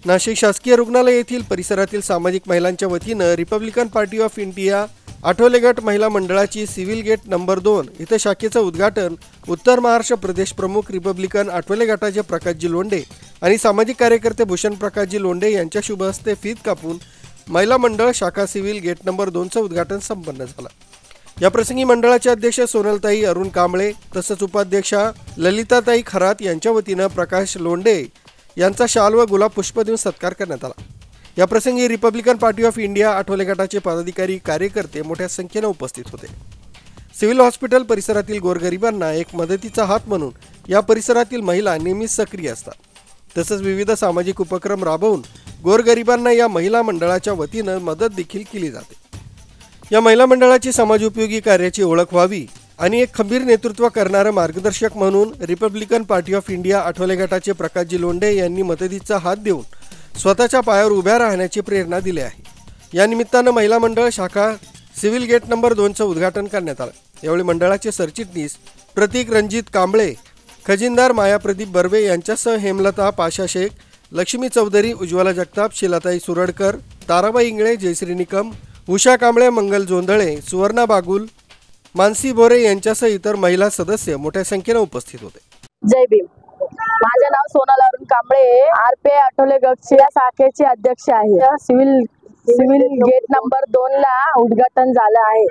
नाशिक शासकीय रुग्णालय येथील परिसरातील सामाजिक महिलांच्या वतीनं Republican party of India Athawale गट महिला मंडळाची सिव्हिल गेट नंबर 2 इथं शाखेचं उद्घाटन उत्तर महाराष्ट्र प्रदेश प्रमुख रिपब्लिकन आठवले गटाचे प्रकाशजी लोंढे आणि सामाजिक कार्यकर्ते भूषण प्रकाशजी लोंढे यांच्या शुभ हस्ते फीत कापून महिला मंडळ शाखा सिव्हिल गेट नंबर 2चं उद्घाटन संपन्न झालं। या प्रसंगी मंडळाचे अध्यक्ष सोनलताई अरुण कांबळे तसंच उपाध्यक्षा ललिताताई खरात यांच्या वतीनं प्रकाश लोंढे यांचा शाल व गुलाब पुष्प देऊन सत्कार करण्यात आला। या प्रसंगी Republican party of India Athawale गटाचे पदाधिकारी कार्यकर्ते मोठ्या संख्येने उपस्थित होते। सिव्हिल हॉस्पिटल परिसरातील गोरगरिबांना एक मदतीचा हात म्हणून या परिसरातील महिला नेहमीच सक्रिय असतात। तसंच विविध सामाजिक उपक्रम राबवून गोरगरिबांना या महिला मंडळाच्या वतीनं मदत देखील केली जाते। या महिला मंडळाची समाजोपयोगी कार्याची ओळख व्हावी आणि एक खंबीर नेतृत्व करणारे मार्गदर्शक म्हणून Republican party of India Athawale गटाचे प्रकाशजी लोंढे यांनी मदतीचा हात देऊन स्वतःच्या पायावर उभ्या राहण्याची प्रेरणा दिली आहे। या निमित्तानं महिला मंडळ शाखा सिव्हिल गेट नंबर 2चं उद्घाटन करण्यात आलं। यावेळी मंडळाचे सरचिटणीस प्रतीक रणजित कांबळे, खजिनदार माया प्रदीप बर्वे यांच्यासह हेमलता पाशा शेख, लक्ष्मी चौधरी, उज्ज्वला जगताप, शिलाताई सुरडकर, ताराबाई इंगळे, जयश्री निकम, उषा कांबळे, मंगल जोंधळे, सुवर्णा बागुल, मानसी भोरे यांच्यासह इतर महिला सदस्य मोठ्या संख्येने उपस्थित होते। जय भीम। माझे नाव सोनल अरुण कांबळे, आरपीआय आठवले गटच्या शाखेचे अध्यक्ष आहे। सिव्हिल गेट नंबर 2 ला उद्घाटन झालं आहे।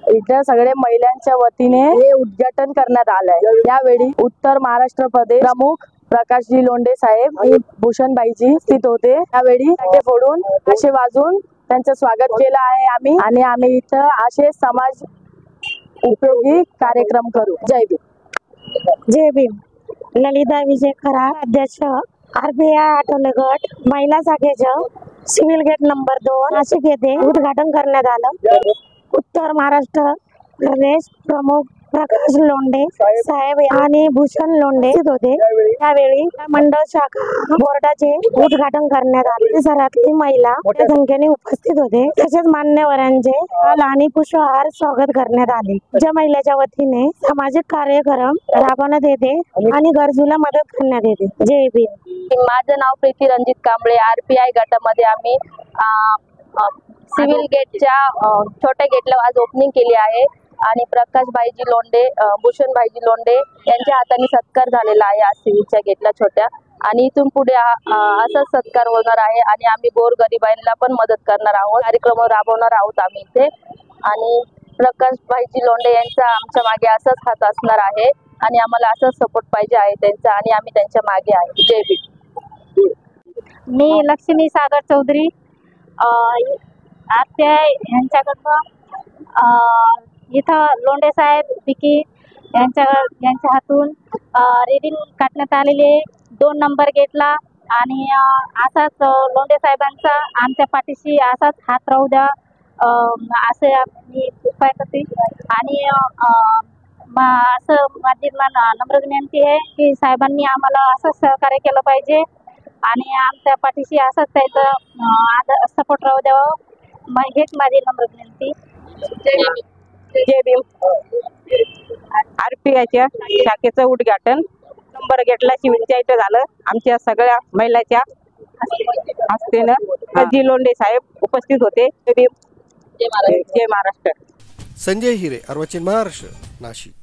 इथे सगळे महिलांच्या वतीने हे उद्घाटन करण्यात आलंय। यावेळी उत्तर महाराष्ट्र प्रदेश प्रमुख प्रकाशजी लोंढे साहेब आणि भूषणबाईजी स्थित होते। यावेळी ते फोडून असे वाजून त्यांचं स्वागत केलं आहे आणि आम्ही इथं असे समाज उपयोगी कार्यक्रम करू। जय भीम। जय भीम। ललिता विजय खरात, अध्यक्ष आरपीआय आठवले गट महिला शाखेचं सिव्हिल गेट नंबर 2 नाशिक येथे उद्घाटन करण्यात आलं। उत्तर महाराष्ट्र प्रदेश प्रमुख प्रकाश लोंढे साहेब आणि भूषण लोंढे होते। त्यावेळी मंडळ शाखा बोर्डाचे उद्घाटन करण्यात आले। परिसरातली महिला मोठ्या संख्येने उपस्थित होते। तसेच मान्यवरांचे शाल आणि पुष्पहार स्वागत करण्यात आले। ज्या महिलाच्या वतीने सामाजिक कार्यक्रम राबवण्यात येते आणि गरजूला मदत करण्यात येते। जय भीम। माझं नाव प्रीती रणजित कांबळे, आरपीआय गटामध्ये आम्ही सिव्हिल गेटच्या छोट्या गेटला आज ओपनिंग केली आहे आणि प्रकाश भाईजी लोंढे, भूषण भाईजी लोंढे यांच्या हाताने सत्कार झालेला आहे आज सिव्हिलच्या गेटला छोट्या, आणि इथून पुढे असाच सत्कार होणार आहे आणि आम्ही गोरगरिबांना पण मदत करणार आहोत। कार्यक्रम राबवणार आहोत आम्ही इथे आणि प्रकाश भाईजी लोंढे यांचा आमच्या मागे असाच हात असणार आहे आणि आम्हाला असाच सपोर्ट पाहिजे आहे त्यांचा आणि आम्ही त्यांच्या मागे आहे। जय भीम। मी लक्ष्मी सागर चौधरी, आरपीआय यांच्याकडून इथं लोंढे साहेब विकी यांच्या हातून रिबीन काढण्यात आलेले 2 नंबर गेटला आणि असाच लोंढे साहेबांचा आमच्या पाठीशी असाच हात राहू द्या असे मी उपाय करते आणि असं माझी नम्र विनंती आहे की साहेबांनी आम्हाला असंच सहकार्य केलं पाहिजे आणि आमच्या पाठीशी असाच त्याचं सपोर्ट राहू द्यावं। हेच माझी नम्र विनंती। जय भीम। आरपीआयच्या शाखेचं उद्घाटन नंबर गेटला सिव्हिलच्या इथं झालं। आमच्या सगळ्या महिलाच्या हस्तेनं प्रकाशजी लोंढे साहेब उपस्थित होते। जय भीम। जय महाराष्ट्र। संजय हिरे, अर्वाचीन महाराष्ट्र, नाशिक।